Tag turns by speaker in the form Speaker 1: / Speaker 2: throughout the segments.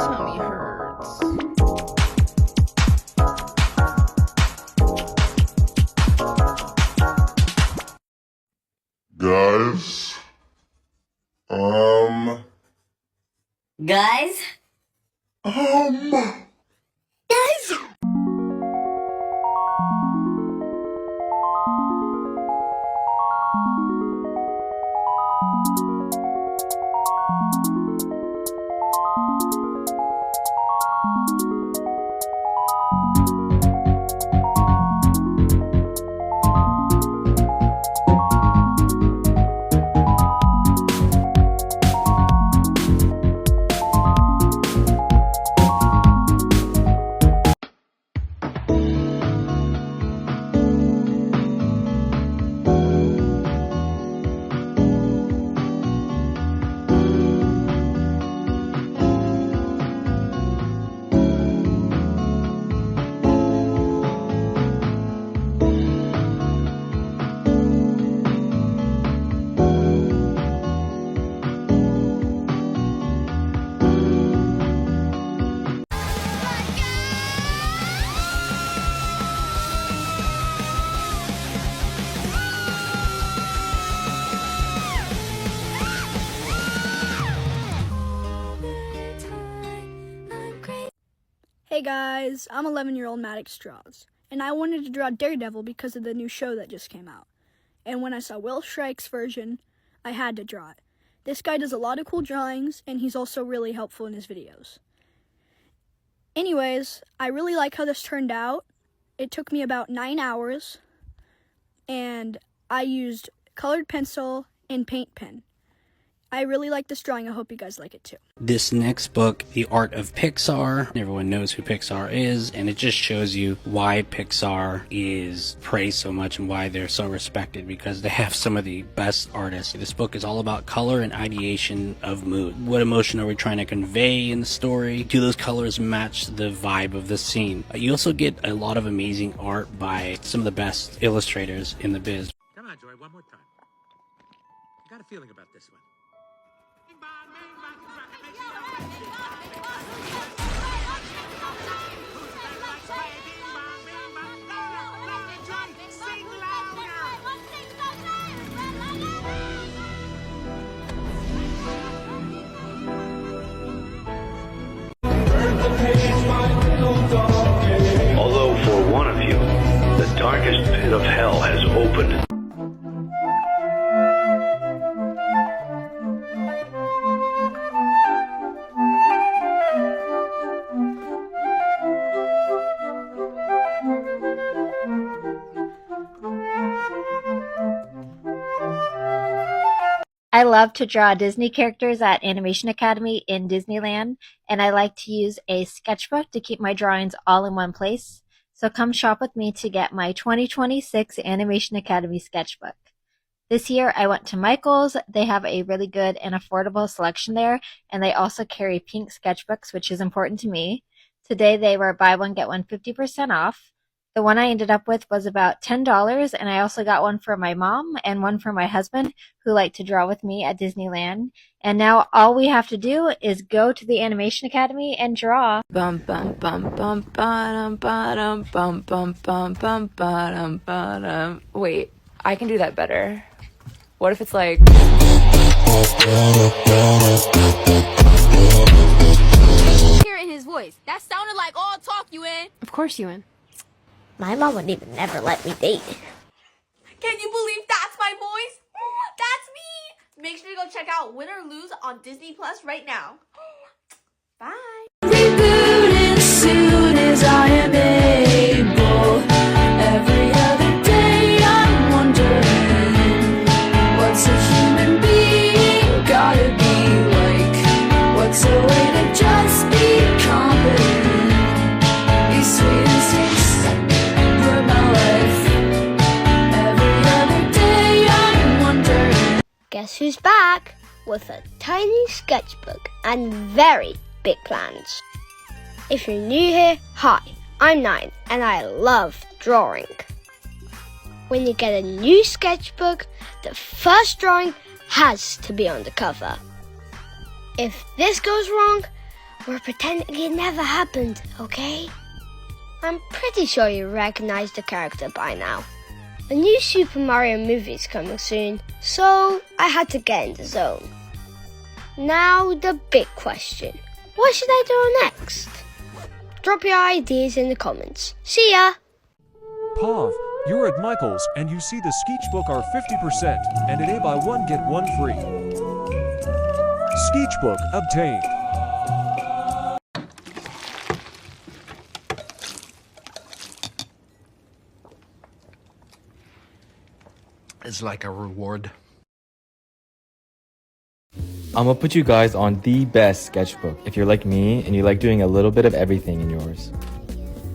Speaker 1: tummy hurts.
Speaker 2: Guys?
Speaker 3: Guys? Guys?
Speaker 4: Hey guys, I'm 11-year-old Maddox Straws, and I wanted to draw Daredevil because of the new show that just came out. And when I saw Will Shrike's version, I had to draw it. This guy does a lot of cool drawings, and he's also really helpful in his videos. Anyways, I really like how this turned out. It took me about 9 hours, and I used colored pencil and paint pen. I really like this drawing. I hope you guys like it too.
Speaker 5: This next book, The Art of Pixar, everyone knows who Pixar is, and it just shows you why Pixar is praised so much and why they're so respected, because they have some of the best artists. This book is all about color and ideation of mood. What emotion are we trying to convey in the story? Do those colors match the vibe of the scene? You also get a lot of amazing art by some of the best illustrators in the biz.
Speaker 6: Come on, Joy, one more time. I got a feeling about this one.
Speaker 7: Although for one of you, the darkest pit of hell has opened.
Speaker 8: I love to draw Disney characters at Animation Academy in Disneyland, and I like to use a sketchbook to keep my drawings all in one place. So come shop with me to get my 2026 Animation Academy sketchbook. This year I went to Michael's. They have a really good and affordable selection there, and they also carry pink sketchbooks, which is important to me. Today they were buy one get one 50% off. The one I ended up with was about $10, and I also got one for my mom and one for my husband, who liked to draw with me at Disneyland. And now all we have to do is go to the Animation Academy and draw.
Speaker 1: Bum bum bum bum bum bum bum bum bum bum bum bum. Wait, I can do that better. What if it's like?
Speaker 9: Hear it in his voice. That sounded like all talk, you in.
Speaker 1: Of course you in.
Speaker 3: My mom would even never let me date.
Speaker 9: Can you believe that's my voice? That's me. Make sure to go check out Win or Lose on Disney Plus right now. Bye.
Speaker 10: Reboot as soon as I am able. Every other day I'm wondering, what's a human being gotta be like? What's a way to just be competent? Be sweet and six, ruin my life. Every other day I'm wondering.
Speaker 11: Guess who's back with a tiny sketchbook and very big plans. If you're new here, hi, I'm 9 and I love drawing. When you get a new sketchbook, the first drawing has to be on the cover. If this goes wrong, We're pretending it never happened, okay? I'm pretty sure you recognize the character by now. A new Super Mario movie is coming soon, so I had to get in the zone. Now the big question. What should I do next? Drop your ideas in the comments. See ya!
Speaker 2: Pav, you're at Michael's and you see the Sketchbook are 50% and at A buy one get one free. Sketchbook obtained.
Speaker 6: It's like a reward.
Speaker 12: I'm gonna put you guys on the best sketchbook if you're like me and you like doing a little bit of everything in yours.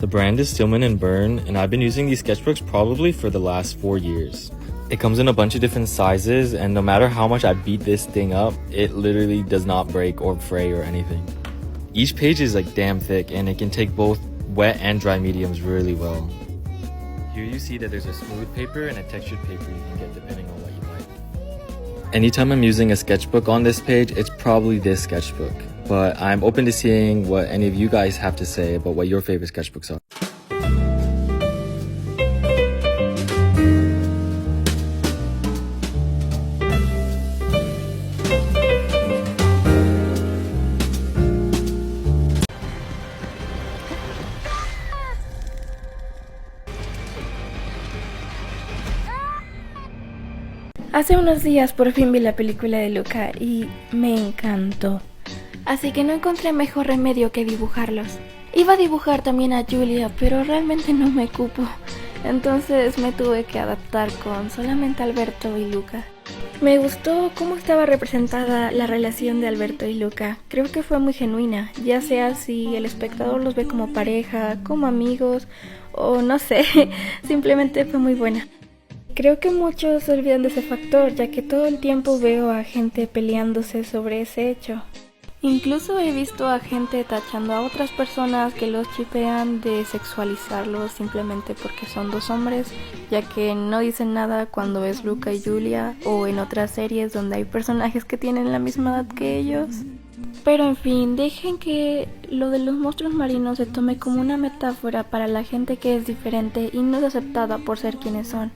Speaker 12: The brand is Stillman & Byrne, and I've been using these sketchbooks probably for the last 4 years. It comes in a bunch of different sizes, and no matter how much I beat this thing up, it literally does not break or fray or anything. Each page is like damn thick, and it can take both wet and dry mediums really well. Here you see that there's a smooth paper and a textured paper you can get depending on what you like. Anytime I'm using a sketchbook on this page, it's probably this sketchbook. But I'm open to seeing what any of you guys have to say about what your favorite sketchbooks are.
Speaker 13: Hace unos días por fin vi la película de Luca y me encantó. Así que no encontré mejor remedio que dibujarlos. Iba a dibujar también a Julia, pero realmente no me cupo. Entonces me tuve que adaptar con solamente Alberto y Luca. Me gustó cómo estaba representada la relación de Alberto y Luca. Creo que fue muy genuina, ya sea si el espectador los ve como pareja, como amigos o no sé, simplemente fue muy buena. Creo que muchos se olvidan de ese factor, ya que todo el tiempo veo a gente peleándose sobre ese hecho. Incluso he visto a gente tachando a otras personas que los chipean de sexualizarlos simplemente porque son dos hombres, ya que no dicen nada cuando es Luca y Julia o en otras series donde hay personajes que tienen la misma edad que ellos. Pero en fin, dejen que lo de los monstruos marinos se tome como una metáfora para la gente que es diferente y no es aceptada por ser quienes son.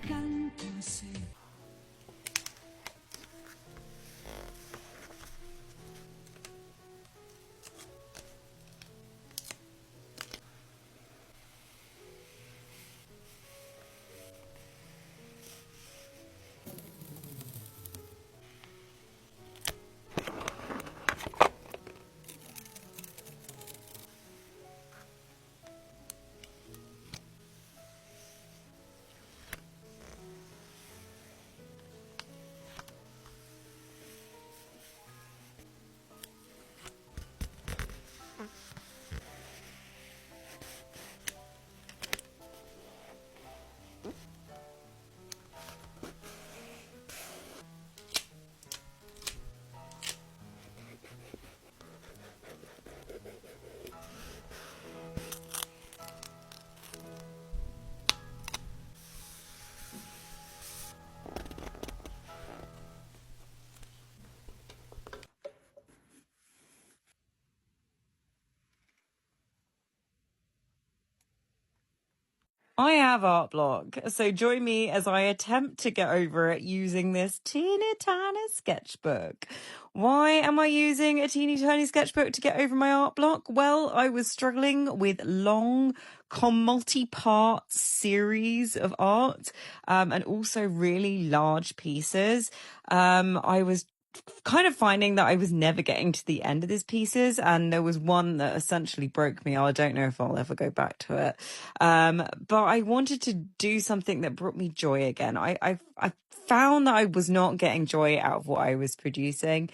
Speaker 14: I have art block, so join me as I attempt to get over it using this teeny tiny sketchbook. Why am I using a teeny tiny sketchbook to get over my art block? Well, I was struggling with long, multi-part series of art, and also really large pieces. I was kind of finding that I was never getting to the end of these pieces, and there was one that essentially broke me. I don't know if I'll ever go back to it, but I wanted to do something that brought me joy again. I found that I was not getting joy out of what I was producing,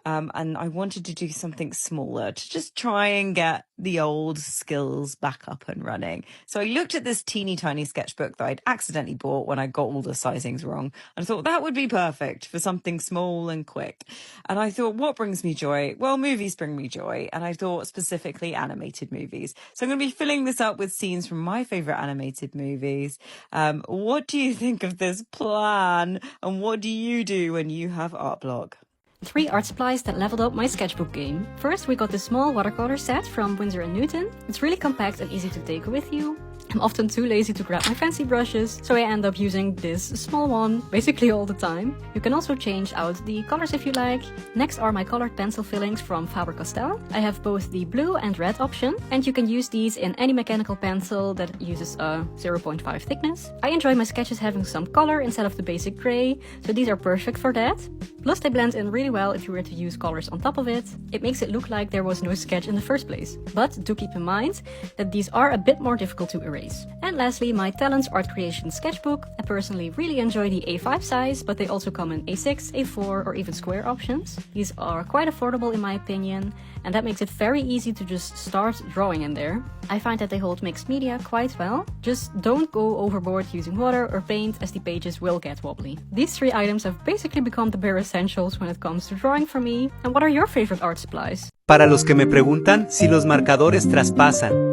Speaker 14: and I wanted to do something smaller to just try and get the old skills back up and running. So I looked at this teeny tiny sketchbook that I'd accidentally bought when I got all the sizings wrong, and I thought that would be perfect for something small and quick. And I thought, what brings me joy? Well, movies bring me joy, and I thought specifically animated movies. So I'm going to be filling this up with scenes from my favorite animated movies. What do you think of this plan? And what do you do when you have art block?
Speaker 15: 3 art supplies that leveled up my sketchbook game. First, we got this small watercolor set from Winsor & Newton. It's really compact and easy to take with you. I'm often too lazy to grab my fancy brushes, so I end up using this small one basically all the time. You can also change out the colors if you like. Next are my colored pencil fillings from Faber-Castell. I have both the blue and red option, and you can use these in any mechanical pencil that uses a 0.5 thickness. I enjoy my sketches having some color instead of the basic gray, so these are perfect for that. Plus they blend in really well if you were to use colors on top of it. It makes it look like there was no sketch in the first place. But do keep in mind that these are a bit more difficult to erase. And lastly, my Talents Art Creation Sketchbook. I personally really enjoy the A5 size, but they also come in A6, A4 or even square options. These are quite affordable in my opinion, and that makes it very easy to just start drawing in there. I find that they hold mixed media quite well. Just don't go overboard using water or paint, as the pages will get wobbly. These 3 items have basically become the bare essentials when it comes to drawing for me. And what are your favorite art supplies?
Speaker 16: Para los que me preguntan si los marcadores traspasan.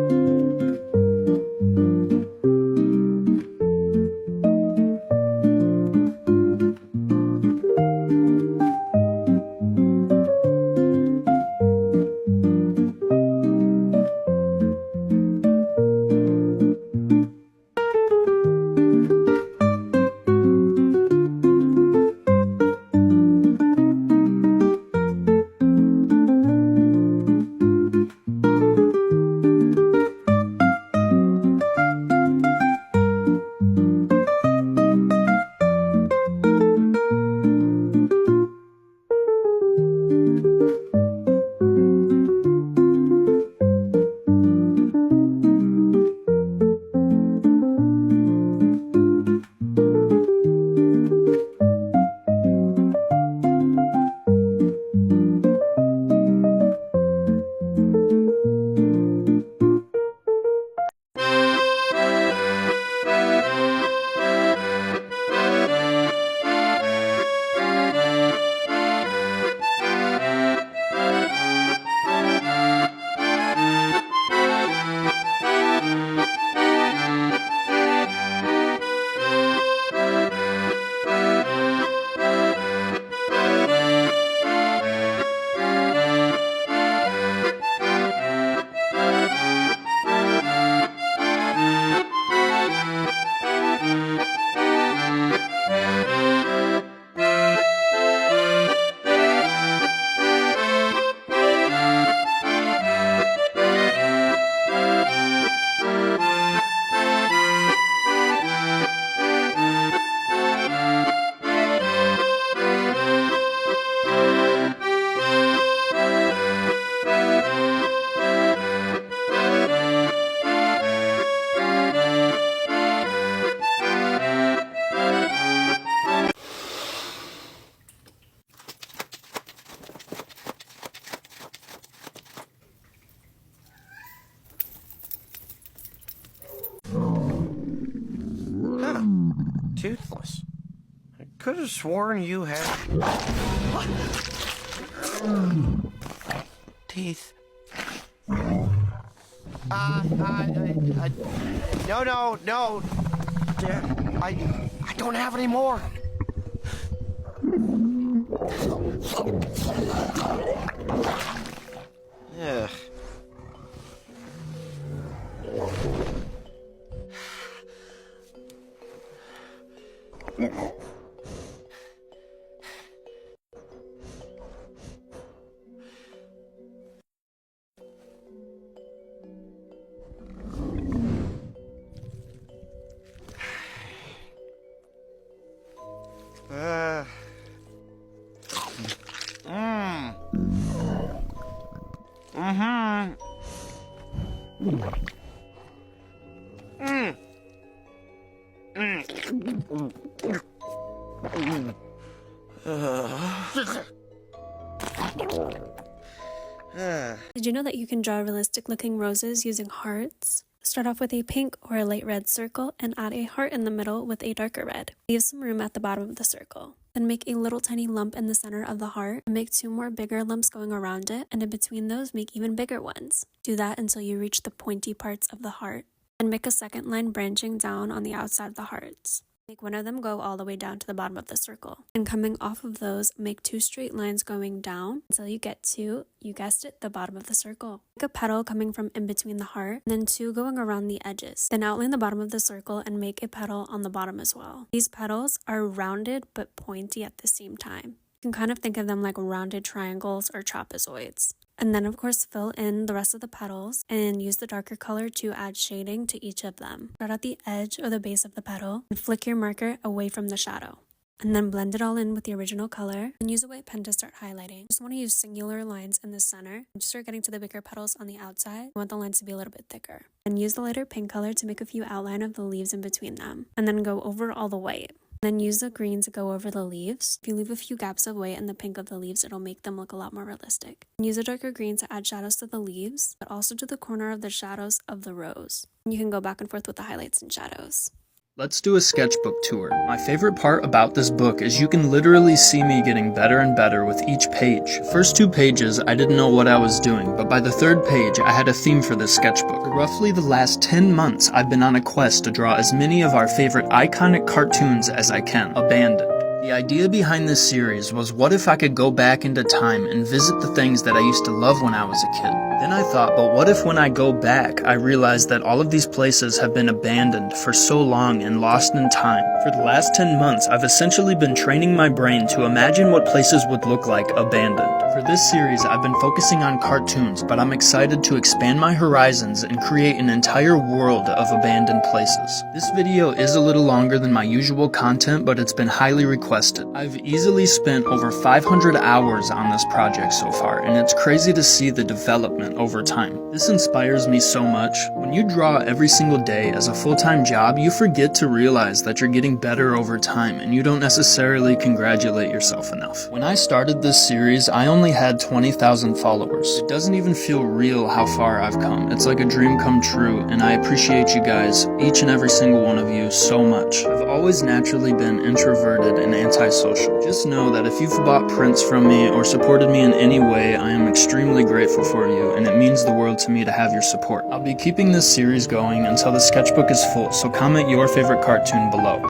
Speaker 17: Toothless. I could have sworn you had teeth. No. I don't have any more. Ugh.
Speaker 18: Did you know that you can draw realistic looking roses using hearts? Start off with a pink or a light red circle and add a heart in the middle with a darker red. Leave some room at the bottom of the circle. Then make a little tiny lump in the center of the heart and make 2 more bigger lumps going around it, and in between those make even bigger ones. Do that until you reach the pointy parts of the heart. And make a second line branching down on the outside of the hearts. Make one of them go all the way down to the bottom of the circle. And coming off of those, make 2 straight lines going down until you get to, you guessed it, the bottom of the circle. Make a petal coming from in between the heart, and then 2 going around the edges. Then outline the bottom of the circle and make a petal on the bottom as well. These petals are rounded but pointy at the same time. You can kind of think of them like rounded triangles or trapezoids. And then of course fill in the rest of the petals and use the darker color to add shading to each of them. Start at the edge or the base of the petal and flick your marker away from the shadow. And then blend it all in with the original color and use a white pen to start highlighting. Just want to use singular lines in the center. And just start getting to the bigger petals on the outside. I want the lines to be a little bit thicker. And use the lighter pink color to make a few outline of the leaves in between them. And then go over all the white. Then use the green to go over the leaves. If you leave a few gaps of white in the pink of the leaves, it'll make them look a lot more realistic. And use a darker green to add shadows to the leaves, but also to the corner of the shadows of the rose. And you can go back and forth with the highlights and shadows.
Speaker 19: Let's do a sketchbook tour. My favorite part about this book is you can literally see me getting better and better with each page. First 2 pages, I didn't know what I was doing, but by the 3rd page, I had a theme for this sketchbook. For roughly the last 10 months, I've been on a quest to draw as many of our favorite iconic cartoons as I can, abandoned. The idea behind this series was, what if I could go back into time and visit the things that I used to love when I was a kid? Then I thought, but what if when I go back, I realize that all of these places have been abandoned for so long and lost in time? For the last 10 months, I've essentially been training my brain to imagine what places would look like abandoned. For this series, I've been focusing on cartoons, but I'm excited to expand my horizons and create an entire world of abandoned places. This video is a little longer than my usual content, but it's been highly requested. I've easily spent over 500 hours on this project so far, and it's crazy to see the development over time. This inspires me so much. When you draw every single day as a full-time job, you forget to realize that you're getting better over time, and you don't necessarily congratulate yourself enough. When I started this series, I only had 20,000 followers. It doesn't even feel real how far I've come. It's like a dream come true, and I appreciate you guys, each and every single one of you, so much. I've always naturally been introverted and antisocial. Just know that if you've bought prints from me or supported me in any way, I am extremely grateful for you, and it means the world to me to have your support. I'll be keeping this series going until the sketchbook is full, so comment your favorite cartoon below.